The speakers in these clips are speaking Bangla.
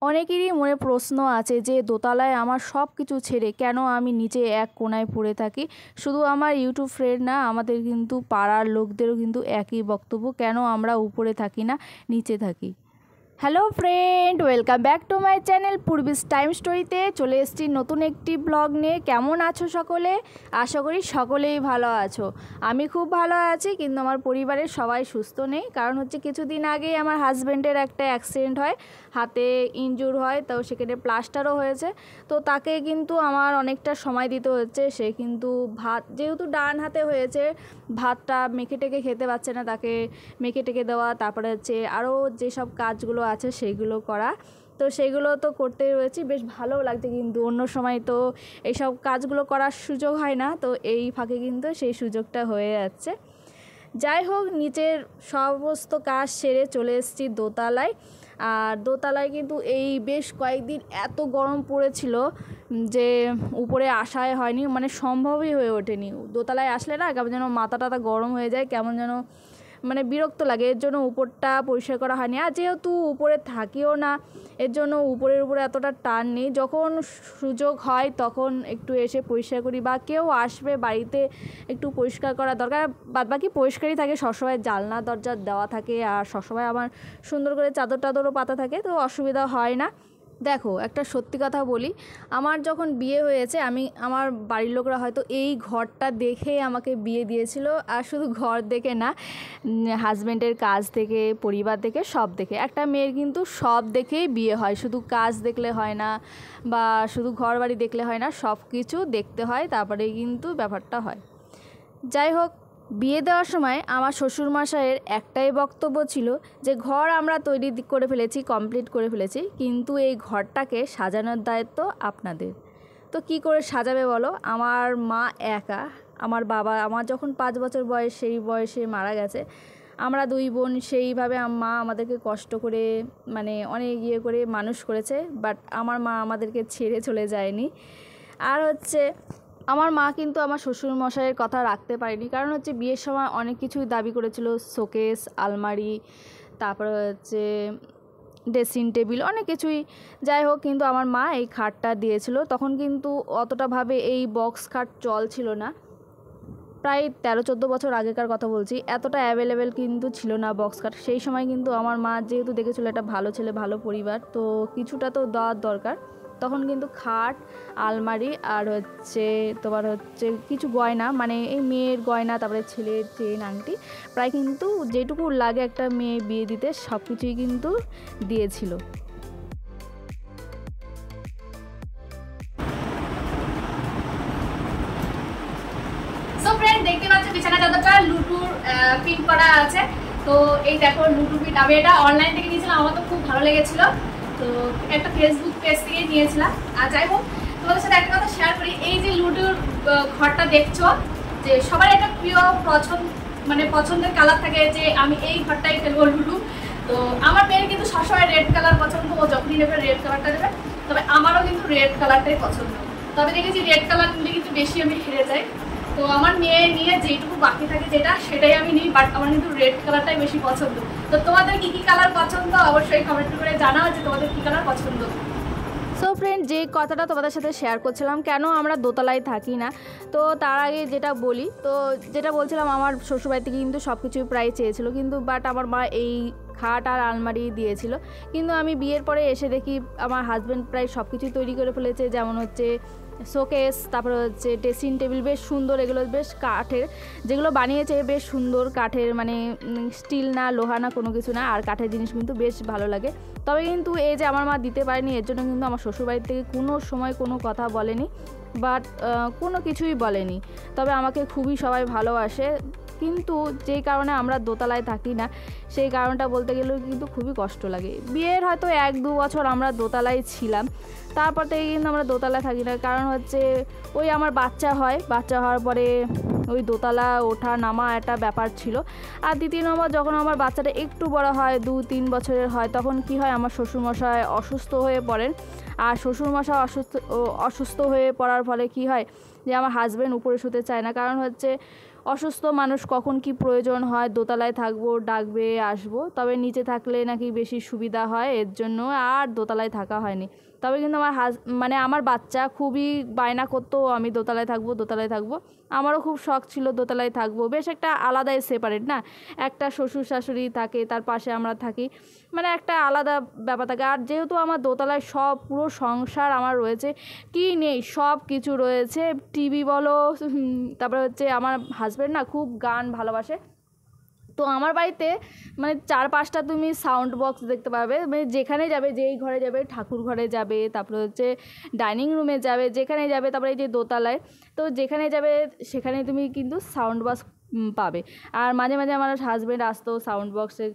অনেকেরই মনে প্রশ্ন আছে যে দোতলায় আমার সব কিছু ছেড়ে কেন আমি নিচে এক কোণায় পড়ে থাকি। শুধু আমার ইউটিউব ফ্রেন্ড না, আমাদের কিন্তু পাড়ার লোকদেরও কিন্তু একই বক্তব্য, কেন আমরা উপরে থাকি না নিচে থাকি। Hello friend, welcome back to my channel পূর্বিস টাইম স্টোরিতে চলে এসেছি নতুন একটি ব্লগ নিয়ে। কেমন আছো সকলে? আশা করি সকলেই ভালো আছো। আমি খুব ভালো আছি, কিন্তু আমার পরিবারের সবাই সুস্থ নেই। কারণ হচ্ছে কিছুদিন আগেই আমার হাজব্যান্ডের একটা অ্যাক্সিডেন্ট হয়, হাতে ইনজুর হয়, তো সেখানে প্লাস্টারও হয়েছে। তো তাকে কিন্তু আমার অনেকটা সময় দিতে হচ্ছে। সে কিন্তু ভাত, যেহেতু ডান হাতে হয়েছে, ভাতটা মেখে টেকে খেতে পারছে না, তাকে মেখে টেকে দেওয়া, তারপরে হচ্ছে আরও যেসব কাজগুলো আছে সেইগুলো করা। তো সেইগুলো তো করতেই রয়েছি, বেশ ভালোও লাগছে। কিন্তু অন্য সময় তো এইসব কাজগুলো করার সুযোগ হয় না, তো এই ফাঁকে কিন্তু সেই সুযোগটা হয়ে যাচ্ছে। যাই হোক, নিচের সমস্ত কাজ সেরে চলে এসেছি দোতলায়। আর দোতলায় কিন্তু এই বেশ কয়েকদিন এত গরম পড়েছিল যে উপরে আসাই হয়নি, মানে সম্ভবই হয়ে ওঠেনি। দোতলায় আসলে না কেমন যেন মাথা টাথা গরম হয়ে যায়, কেমন যেন মানে বিরক্ত লাগে। এর জন্য উপরটা পরিষ্কার করা হয়নি। আর যেহেতু উপরে থাকিও না, এর জন্য উপরের উপরে এতটা টান নেই। যখন সুযোগ হয় তখন একটু এসে পরিষ্কার করি, বা কেউ আসবে বাড়িতে একটু পরিষ্কার করা দরকার। বাদবাকি পরিষ্কারই থাকে, সবসময় জানলা দরজা দেওয়া থাকে, আর সবসময় আমার সুন্দর করে চাদর টাদরও পাতা থাকে, তো অসুবিধা হয় না। দেখো, একটা সত্যি কথা বলি, আমার যখন বিয়ে হয়েছে, আমার বাড়ির লোকরা হয়তো এই ঘরটা দেখেই আমাকে বিয়ে দিয়েছিল। আর শুধু ঘর দেখে না, হাজব্যান্ডের কাজ থেকে, পরিবার দেখে, সব দেখে। একটা মেয়ের কিন্তু সব দেখেই বিয়ে হয়, শুধু কাজ দেখলে হয় না, বা শুধু ঘর বাড়ি দেখলে হয় না, সব কিছু দেখতে হয়, তারপরেই কিন্তু ব্যাপারটা হয়। যাই হোক, বিয়ে দেওয়ার সময় আমার শ্বশুরমশাইয়ের একটাই বক্তব্য ছিল যে ঘর আমরা তৈরি করে ফেলেছি, কমপ্লিট করে ফেলেছি, কিন্তু এই ঘরটাকে সাজানোর দায়িত্ব আপনাদের। তো কি করে সাজাবে বলো? আমার মা একা, আমার বাবা আমার যখন 5 বছর বয়স, সেই বয়সে মারা গেছে। আমরা 2 বোন, সেইভাবে মা আমাদেরকে কষ্ট করে, মানে অনেক করে মানুষ করেছে। বাট আমার মা আমাদেরকে ছেড়ে চলে যায়নি। আর হচ্ছে আমার মা কিন্তু আমার শ্বশুরমশাইয়ের কথা রাখতে পারেনি, কারণ হচ্ছে বিয়ের সময় অনেক কিছুই দাবি করেছিল, শোকেস, আলমারি, তারপরে হচ্ছে ড্রেসিং টেবিল, অনেক কিছুই। যাই হোক, কিন্তু আমার মা এই খাটটা দিয়েছিল। তখন কিন্তু অতটাভাবে এই বক্স খাট চল ছিল না, প্রায় 13-14 বছর আগেকার কথা বলছি। এতটা অ্যাভেলেবেল কিন্তু ছিল না বক্স খাট সেই সময়। কিন্তু আমার মা যেহেতু দেখেছিল একটা ভালো ছেলে, ভালো পরিবার, তো কিছুটা তো দেওয়ার দরকার। তখন কিন্তু খাট, আলমারি, আর হচ্ছে তোমার হচ্ছে কিছু গয়না, মানে এই মেয়ের গয়না, তারপরে ছেলের চেন, আংটি, প্রায় কিন্তু যেটুকু লাগে একটা মেয়ে বিয়ে দিতে, সব কিছুই কিন্তু দিয়েছিল। সো ফ্রেন্ড, দেখতে পাচ্ছ বিছানা চাদরটা লুটুর প্রিন্ট করা আছে। তো এই দেখো লুটু প্রিন্ট, আমি এটা অনলাইন থেকে নিয়েছিলাম, আমার তো খুব ভালো লেগেছিল। তো একটা ফেসবুক পেজ থেকে নিয়েছিলাম। আর যাই হোক, তোমাদের সাথে একটা কথা শেয়ার করি। এই যে লুটুর ঘরটা দেখছো, যে সবার একটা প্রিয় মানে পছন্দের কালার থাকে, যে আমি এই ঘরটাই ফেলবো লুটু। তো আমার মেয়ের কিন্তু সবসময় রেড কালার পছন্দ, ও যখনই নেবে রেড কালারটা নেবে। তবে আমারও কিন্তু রেড কালারটাই পছন্দ। তবে দেখেছি রেড কালার নিলে কিন্তু বেশি আমি হেরে যাই। তো আমার মেয়ে নিয়ে যেটুকু বাকি থাকে সেটাই আমি নিই, বাট আমার কিন্তু রেড কালারটাই বেশি পছন্দ। তো তোমাদের কি কি কালার পছন্দ অবশ্যই কমেন্ট করে জানাও যে তোমাদের কি কালার পছন্দ। সো ফ্রেন্ড, যে কথাটা তোমাদের সাথে শেয়ার করছিলাম, কেন আমরা দোতলায় থাকি না, তো তার আগে যেটা বলি, তো যেটা বলছিলাম, আমার শ্বশুরবাড়ি থেকে কিন্তু সব কিছুই প্রায় চেয়েছিল, কিন্তু বাট আমার মা এই খাট আর আলমারি দিয়েছিল। কিন্তু আমি বিয়ের পরে এসে দেখি আমার হাজব্যান্ড প্রায় সব কিছুই তৈরি করে ফেলেছে, যেমন হচ্ছে শোকেস, তারপরে হচ্ছে ড্রেসিং টেবিল, বেশ সুন্দর, এগুলো বেশ কাঠের, যেগুলো বানিয়েছে বেশ সুন্দর কাঠের, মানে স্টিল না, লোহা না, কোনো কিছু না। আর কাঠের জিনিস কিন্তু বেশ ভালো লাগে। তবে কিন্তু এই যে আমার মা দিতে পারেনি, এর জন্য কিন্তু আমার শ্বশুরবাড়ির থেকে কোনো সময় কোনো কথা বলেনি, বাট কোনো কিছুই বলেনি। তবে আমাকে খুবই সবাই ভালোবাসে। কিন্তু যেই কারণে আমরা দোতলায় থাকি না, সেই কারণটা বলতে গেলেও কিন্তু খুবই কষ্ট লাগে। বিয়ের হয়তো 1-2 বছর আমরা দোতলায় ছিলাম, তারপর থেকে কিন্তু আমরা দোতলায় থাকি না। কারণ হচ্ছে ওই আমার বাচ্চা হওয়ার পরে ওই দোতলা ওঠা নামা একটা ব্যাপার ছিল। আর দ্বিতীয় নম্বর, যখন আমার বাচ্চাটা একটু বড় হয়, 2-3 বছরের হয়, তখন কি হয়, আমার শ্বশুরমশাই অসুস্থ হয়ে পড়েন। আর শ্বশুরমশাই অসুস্থ হয়ে পড়ার ফলে কি হয়, যে আমার হাজব্যান্ড উপরে শুতে চায় না। কারণ হচ্ছে অসুস্থ মানুষ কখন কি প্রয়োজন হয় দোতলায় থাকবো, ডাকবে, আসবো, তবে নিচে থাকলে নাকি বেশি সুবিধা হয়, এর জন্য আর দোতলায় থাকা হয়নি। তবে কিন্তু আমার মানে আমার বাচ্চা খুবই বায়না করতো আমি দোতলায় থাকবো, দোতলায় থাকবো। আমারও খুব শখ ছিল দোতলায় থাকবো, বেশ একটা আলাদাই সেপারেট না, একটা শ্বশুর শাশুড়ি থাকে, তার পাশে আমরা থাকি, মানে একটা আলাদা ব্যাপার থাকে। আর যেহেতু আমার দোতলায় সব পুরো সংসার আমার রয়েছে, কি নেই সব কিছু রয়েছে, টিভি বলো, তারপরে হচ্ছে আমার হাজব্যান্ড না খুব গান ভালোবাসে, তো আমার বাড়িতে মানে 4-5টা তুমি সাউন্ড বক্স দেখতে পাবে, মানে যেখানে যাবে, যেই ঘরে যাবে, ঠাকুর ঘরে যাবে, তারপরে হচ্ছে ডাইনিং রুমে যাবে, যেখানে যাবে, তারপরে এই যে দোতলায়, তো যেখানে যাবে সেখানে তুমি কিন্তু সাউন্ড বক্স পাবে। আর মাঝে মাঝে আমার হাজব্যান্ড আসতো সাউন্ড বক্সে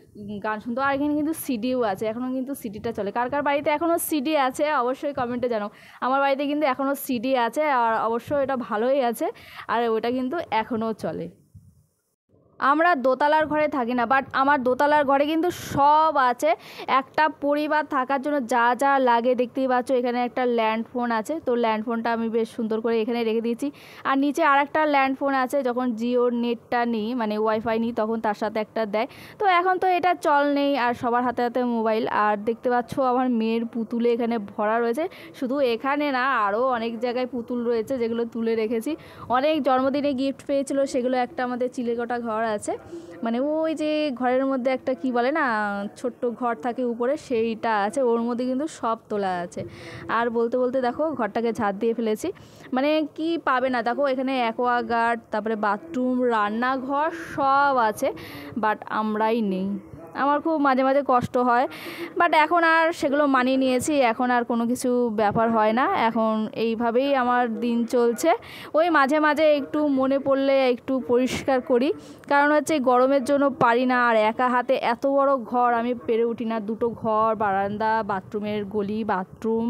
গান শুনতো। আর এখানে কিন্তু সিডিও আছে, এখনও কিন্তু সিডিটা চলে। কার কার বাড়িতে এখনও সিডি আছে অবশ্যই কমেন্টে জানাও। আমার বাড়িতে কিন্তু এখনও সিডি আছে, আর অবশ্যই এটা ভালোই আছে, আর ওটা কিন্তু এখনও চলে। আমরা দোতলার ঘরে থাকি না, বাট আমার দোতলার ঘরে কিন্তু সব আছে। একটা পরিবার থাকার জন্য যা যা লাগে দেখতেই পাচ্ছ, এখানে একটা ল্যান্ড ফোন আছে, তো ল্যান্ড ফোনটা আমি বেশ সুন্দর করে এখানে রেখে দিয়েছি। আর নিচে আর একটা ল্যান্ড ফোন আছে, যখন জিওর নেটটা নিই, মানে ওয়াইফাই নিই, তখন তার সাথে একটা দেয়। তো এখন তো এটা চল নেই, আর সবার হাতে হাতে মোবাইল। আর দেখতে পাচ্ছ আমার মেয়ের পুতুলে এখানে ভরা রয়েছে, শুধু এখানে না আরও অনেক জায়গায় পুতুল রয়েছে যেগুলো তুলে রেখেছি। অনেক জন্মদিনে গিফট পেয়েছিল, সেগুলো একটা আমাদের চিলেকোঠা ঘর আছে, মানে ওই যে ঘরের মধ্যে একটা কি বলে না ছোট্ট ঘর থাকে উপরে, সেইটা আছে, ওর মধ্যে কিন্তু সব তোলা আছে। আর বলতে বলতে দেখো ঘরটাকে ঝাড় দিয়ে ফেলেছি, মানে কি পাবে না, দেখো এখানে অ্যাকোয়াগার্ড, তারপরে বাথরুম, রান্নাঘর সব আছে, বাট আমরাই নেই। আমার খুব মাঝে মাঝে কষ্ট হয়, বাট এখন আর সেগুলো মানিয়ে নিয়েছি, এখন আর কোনো কিছু ব্যাপার হয় না, এখন এইভাবেই আমার দিন চলছে। ওই মাঝে মাঝে একটু মনে পড়লে একটু পরিষ্কার করি, কারণ হচ্ছে গরমের জন্য পারি না, আর একা হাতে এত বড় ঘর আমি পেরে উঠি না। 2টো ঘর, বারান্দা, বাথরুমের গলি, বাথরুম,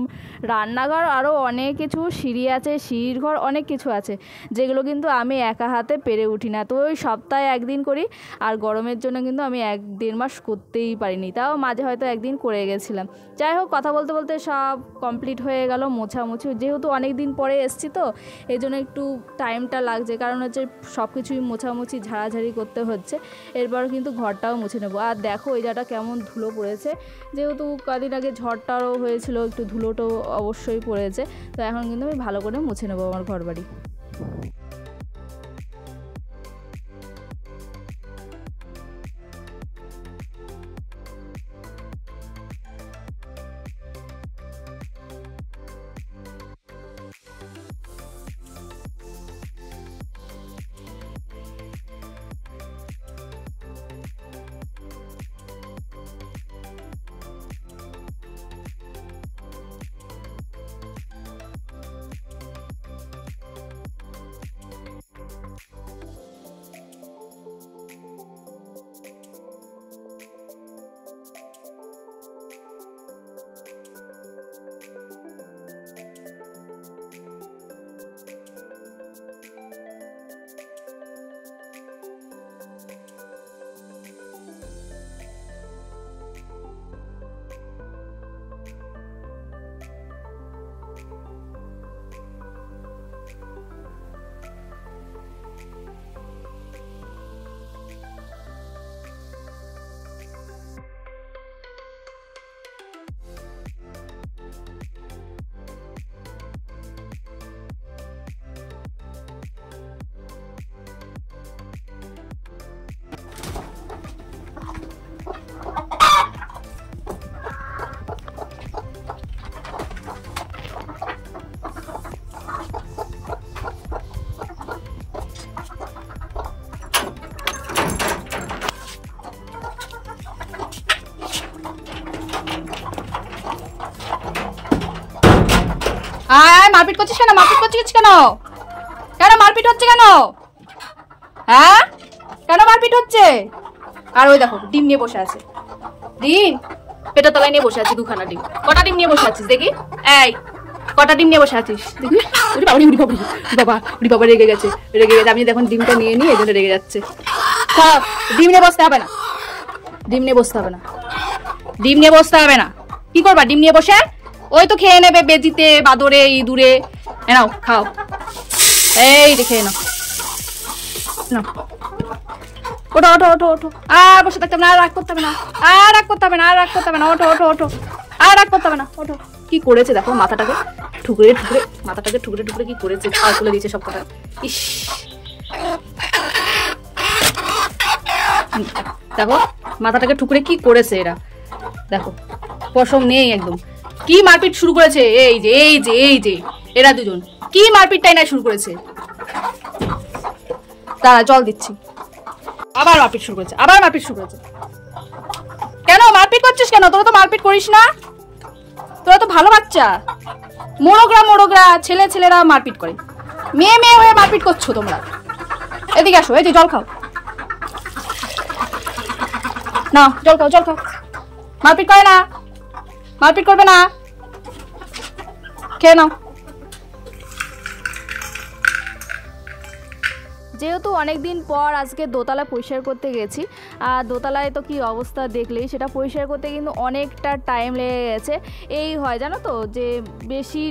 রান্নাঘর, আরও অনেক কিছু, সিঁড়ি আছে, সিঁড়ির ঘর, অনেক কিছু আছে, যেগুলো কিন্তু আমি একা হাতে পেরে উঠি না। তো ওই সপ্তাহে একদিন করি, আর গরমের জন্য কিন্তু আমি 1-1.5 মাস করতেই পারিনি, তাও মাঝে হয়তো একদিন করে গেছিলাম। যাই হোক, কথা বলতে বলতে সব কমপ্লিট হয়ে গেল মোছামুছি, যেহেতু অনেক দিন পরে এসছি তো এই জন্য একটু টাইমটা লাগছে, কারণ হচ্ছে সব কিছুই মোছামুছি ঝাড়াঝাড়ি করতে হচ্ছে। এরপর কিন্তু ঘরটাও মুছে নেবো। আর দেখো এই জায়গাটা কেমন ধুলো পড়েছে, যেহেতু কদিন আগে ঝড়টাও হয়েছিল, একটু ধুলোটাও অবশ্যই পড়েছে, তো এখন কিন্তু আমি ভালো করে মুছে নেবো আমার ঘর বাড়ি। মারপিট করছিস কেন? মারপিট করছিস কেন? কেন মারপিট হচ্ছে কেন? হ্যাঁ, কেন মারপিট হচ্ছে? আর ওই দেখো ডিম নিয়ে বসে আছে, ডিম পেটের তলায় নিয়ে বসে আছিস, 2খানা ডিম। কটা ডিম নিয়ে বসে আছিস দেখি? এই কটা ডিম নিয়ে বসে আছিস দেখি? উড়ি বাবা, উড়ি বাবা, বাবা, উড়ি বাবা, রেগে গেছে, রেগে গেছে। আমি দেখুন ডিমটা নিয়ে নিয়ে এজন্য রেগে যাচ্ছে। ডিম নিয়ে বসতে হবে না, ডিম নিয়ে বসতে হবে না, ডিম নিয়ে বসতে হবে না। কি করবা ডিম নিয়ে বসে? ওই তো খেয়ে নেবে বেজিতে, বাদরে, ইঁদুরে। নাও খাও, এই যে খেয়ে নাও। না ওঠো ওঠো ওঠো ওঠো, আর বসে থাকতে হবে না, আর রাগ করতে হবে না, আর রাগ করতে হবে না, আর রাগ করতে হবে না, ওঠো ওঠো ওঠো, আর রাগ করতে হবে না, ওঠো। কি করেছে দেখো, মাথাটাকে ঠুকরে ঠুকরে, মাথাটাকে ঠুকরে ঠুকরে কি করেছে, ছাড় তুলে দিয়েছে সব কথা। ইস দেখো মাথাটাকে ঠুকরে কি করেছে এরা, দেখো পশম নেই একদম। কি মারপিট শুরু করেছে, এই যে এই যে এই যে এরা দুজন কি মারপিটটাই না শুরু করেছে। দাঁড়া জল দিচ্ছি। আবার মারপিট শুরু করেছে, আবার মারপিট শুরু করেছে। কেন মারপিট করছিস কেন? তোরা তো মারপিট করিস না, তোরা তো ভালো বাচ্চা। মোড়করা ছেলেরা মারপিট করে, মেয়ে হয়ে মারপিট করছো তোমরা। এদিকে আসো, এই যে জল খাও না, জল খাও। মারপিট করে না, মারপিট করবে না, খেয়ে নাও। যেহেতু অনেক দিন পর আজকে দোতলা পরিষ্কার করতে গেছি, আর দোতলায় তো কি অবস্থা দেখলেই, সেটা পরিষ্কার করতে কিন্তু অনেকটা টাইম লেগে গেছে। এই হয় জানো তো, যে বেশি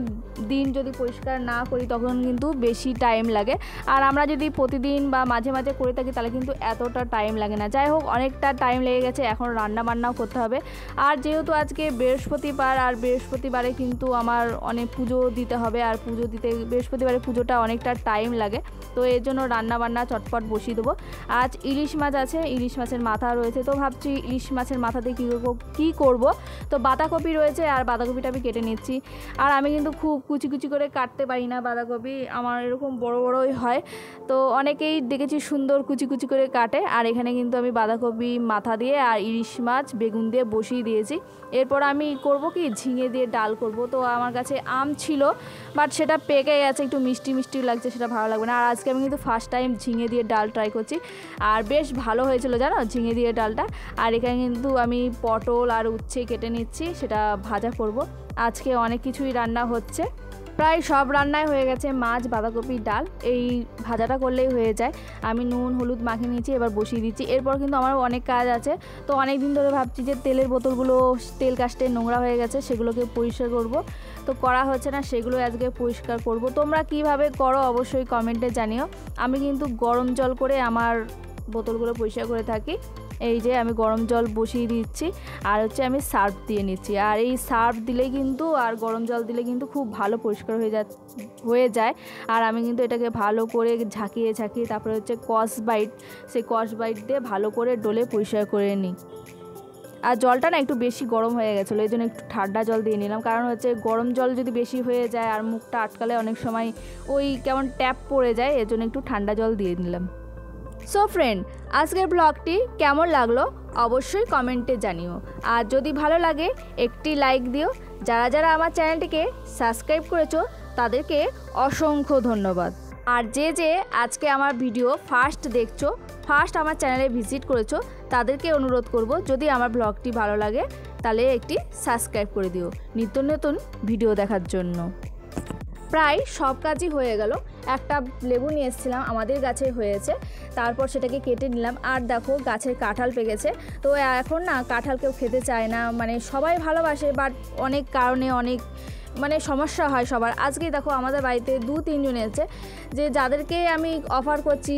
দিন যদি পরিষ্কার না করি তখন কিন্তু বেশি টাইম লাগে, আর আমরা যদি প্রতিদিন বা মাঝে মাঝে করে থাকি তাহলে কিন্তু এতটা টাইম লাগে না। যাই হোক, অনেকটা টাইম লেগে গেছে, এখন রান্না বান্নাও করতে হবে। আর যেহেতু আজকে বৃহস্পতিবার, আর বৃহস্পতিবারে কিন্তু আমার অনেক পুজো দিতে হবে, আর পুজো দিতে বৃহস্পতিবারে পুজোটা অনেকটা টাইম লাগে, তো এর জন্য রান্না বান্না চটপট বসিয়ে দেবো। আজ ইলিশ মাছ আছে, ইলিশ মাছের মাথা রয়েছে, তো ভাবছি ইলিশ মাছের মাথা দিয়ে কী করবো। তো বাঁধাকপি রয়েছে, আর বাঁধাকপিটা আমি কেটে নিচ্ছি। আর আমি কিন্তু খুব কুচি কুচি করে কাটতে পারি না বাঁধাকপি, আমার এরকম বড়ই হয়। তো অনেকেই দেখেছি সুন্দর কুচি কুচি করে কাটে, আর এখানে কিন্তু আমি বাঁধাকপি মাথা দিয়ে আর ইলিশ মাছ বেগুন দিয়ে বসিয়ে দিয়েছি। এরপর আমি করব কি, ঝিঙে দিয়ে ডাল করব। তো আমার কাছে আম ছিল, বাট সেটা পেকে গেছে, একটু মিষ্টি মিষ্টি লাগছে, সেটা ভালো লাগবে না। আর আজকে আমি কিন্তু ফার্স্ট টাইম ঝিঙে দিয়ে ডাল ট্রাই করছি, আর বেশ ভালো হয়েছিল জানো ঝিঙে দিয়ে ডালটা। আর এখানে কিন্তু আমি পটল আর উচ্ছে কেটে নিচ্ছি, সেটা ভাজা করব। আজকে অনেক কিছুই রান্না হচ্ছে, প্রায় সব রান্নাই হয়ে গেছে, মাছ, বাঁধাকপি, ডাল, এই ভাজাটা করলেই হয়ে যায়। আমি নুন হলুদ মাখিয়ে নিয়েছি, এবার বসিয়ে দিচ্ছি। এরপর কিন্তু আমার অনেক কাজ আছে, তো অনেক দিন ধরে ভাবছি যে তেলের বোতলগুলো তেল কাস্টে নোংরা হয়ে গেছে, সেগুলোকে পরিষ্কার করব, তো করা হচ্ছে না, সেগুলো আজকে পরিষ্কার করব। তোমরা কিভাবে করো অবশ্যই কমেন্টে জানিও। আমি কিন্তু গরম জল করে আমার বোতলগুলো পরিষ্কার করে থাকি। এই যে আমি গরম জল বসিয়ে দিচ্ছি, আর হচ্ছে আমি সার্ফ দিয়ে নিচ্ছি। আর এই সার্ফ দিলেই কিন্তু, আর গরম জল দিলে কিন্তু খুব ভালো পরিষ্কার হয়ে যায়। আর আমি কিন্তু এটাকে ভালো করে ঝাঁকিয়ে তারপরে হচ্ছে স্কচব্রাইট, সেই স্কচব্রাইট দিয়ে ভালো করে ডলে পরিষ্কার করে নিই। আর জলটা না একটু বেশি গরম হয়ে গেছিলো, এই জন্য একটু ঠান্ডা জল দিয়ে নিলাম, কারণ হচ্ছে গরম জল যদি বেশি হয়ে যায় আর মুখটা আটকালে অনেক সময় ওই কেমন ট্যাপ পড়ে যায়, এর জন্য একটু ঠান্ডা জল দিয়ে নিলাম। সো ফ্রেন্ড, আজকের ব্লগটি কেমন লাগলো অবশ্যই কমেন্টে জানিও, আর যদি ভালো লাগে একটি লাইক দিও। যারা আমার চ্যানেলটিকে সাবস্ক্রাইব করেছো তাদেরকে অসংখ্য ধন্যবাদ। আর যে আজকে আমার ভিডিও ফার্স্ট দেখছো, ফার্স্ট আমার চ্যানেলে ভিজিট করেছো, তাদেরকে অনুরোধ করব, যদি আমার ব্লগটি ভালো লাগে তাহলে একটি সাবস্ক্রাইব করে দিও নিত্য নতুন ভিডিও দেখার জন্য। প্রায় সব কাজই হয়ে গেল। একটা লেবু নিয়ে এসেছিলাম, আমাদের গাছে হয়েছে, তারপর সেটাকে কেটে নিলাম। আর দেখো গাছের কাঁঠাল পেকেছে, তো এখন না কাঁঠাল কেউ খেতে চায় না, মানে সবাই ভালোবাসে, বাট অনেক কারণে অনেক সমস্যা হয় সবার। আজকেই দেখো আমাদের বাড়িতে 2-3 জন এসেছে, যে যাদেরকে আমি অফার করছি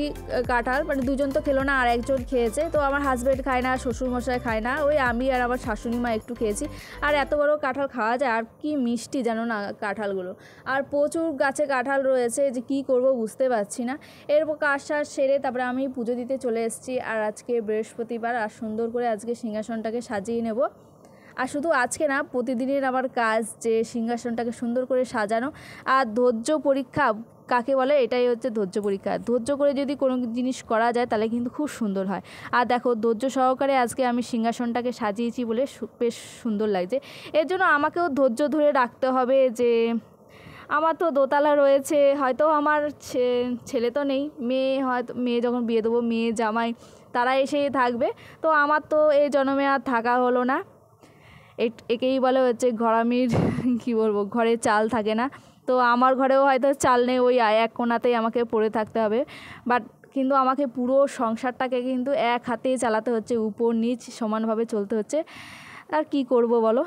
কাঁঠাল, মানে 2 জন তো খেলো না, আর 1 জন খেয়েছে। তো আমার হাজব্যান্ড খায় না, শ্বশুরমশাই খায় না, ওই আমি আর আমার শাশুড়ি মা একটু খেয়েছি। আর এত বড় কাঁঠাল খাওয়া যায়, আর কি মিষ্টি জানো না কাঁঠালগুলো, আর প্রচুর গাছে কাঁঠাল রয়েছে, যে কি করব বুঝতে পারছি না। এরপর কাজ সেরে তারপরে আমি পুজো দিতে চলে এসেছি। আর আজকে বৃহস্পতিবার, আর সুন্দর করে আজকে সিংহাসনটাকে সাজিয়ে নেব। আর শুধু আজকে না, প্রতিদিনের আমার কাজ যে সিংহাসনটাকে সুন্দর করে সাজানো। আর ধৈর্য পরীক্ষা কাকে বলে, এটাই হচ্ছে ধৈর্য পরীক্ষা। ধৈর্য করে যদি কোনো জিনিস করা যায় তাহলে কিন্তু খুব সুন্দর হয়। আর দেখো ধৈর্য সহকারে আজকে আমি সিংহাসনটাকে সাজিয়েছি বলে বেশ সুন্দর লাগছে। এর জন্য আমাকেও ধৈর্য ধরে রাখতে হবে, যে আমার তো দোতলা রয়েছে, হয়তো আমার ছেলে তো নেই, মেয়ে যখন বিয়ে দেবো, মেয়ে জামাই তারা এসেই থাকবে, তো আমার তো এই জন্মে আর থাকা হলো না। একেই বলে হচ্ছে ঘরামির কী বলবো, ঘরে চাল থাকে না। তো আমার ঘরেও হয়তো চাল নেই, ওই এক কোণাতেই আমাকে পড়ে থাকতে হবে। বাট কিন্তু আমাকে পুরো সংসারটাকে কিন্তু এক হাতেই চালাতে হচ্ছে, উপর নিচ সমানভাবে চলতে হচ্ছে। আর কি করব বলো।